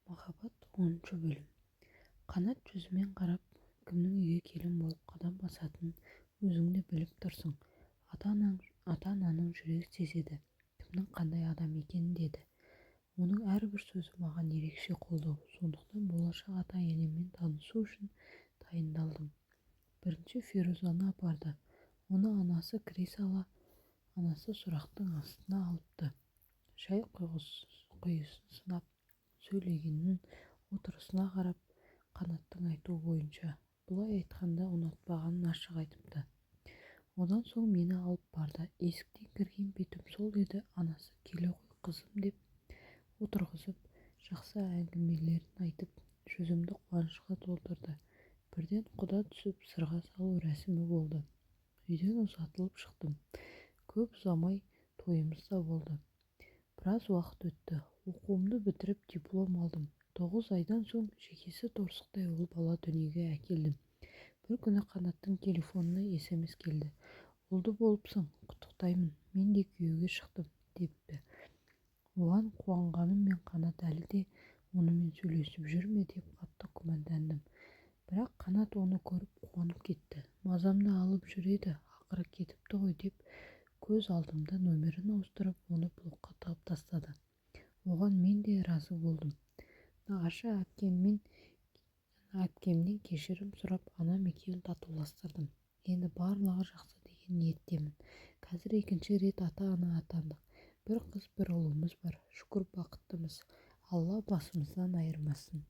Махаббат 10 бөлім. Қанат жүзімен қарап, кімнің үйге келін болып қадам басатынын өзің де біліп тұрсың. Ата-ананың жүрегі сезеді, кімнің қандай адам екенін деді. Оның әрбір сөзі маған ерекше қолдау, сондықтан болашақ ата-енеммен танысу үшін дайындалдым. Бірінші Ферузаны апарды. Оны анасы кіре сала, анасы сұрақтың астына алыпты. Шай құйысын сынап, сөйлегеннің отырысына қарап, Қанаттың айтуы бойынша, бұлай айтқанда ұнатпағанын ашық айтыпты. Одан соң мені алып барды. Есіктен кірген бетім сол еді. Анасы келе ғой қызым деп отырғызып, жақсы әңгімелерін айтып, жүзімді қуанышқа толтырды. Бірден құда түсіп сырға салу рәсімі болды. Үйден ұзатылып шықтым. Көп ұзамай тойымыз да болды. Біраз уақыт өтті. Оқуымды бітіріп диплом алдым. 9 айдан соң шекесі торсықтай ұл бала дүниеге әкелдім. Бір күні Қанаттың телефонына SMS келді. Ұлды болыпсың, құттықтаймын, мен де күйеуге шықтым, депті. Оған қуанғаныммен Қанат әлі де онымен сөйлесіп жүр ме деп қатты күмәндандым. Бірақ Қанат оны көріп қуанып кетті. Мазамды алып жүр еді, ақыры кетіпті ғой деп көз алдымда нөмірін ауыстырып, оны блокқа тығып тастады. Оған мен де разы болдым. Нағашы әпкемнен кешірім сұрап, анам екеуін татуластырдым. Енді барлығы жақсы деген ниеттемін. Қазір екінші рет ата-ана атандық. Bir қыз, бір ұлымыз бар. Шүкір бақыттымыз. Алла басымыздан айырмасын.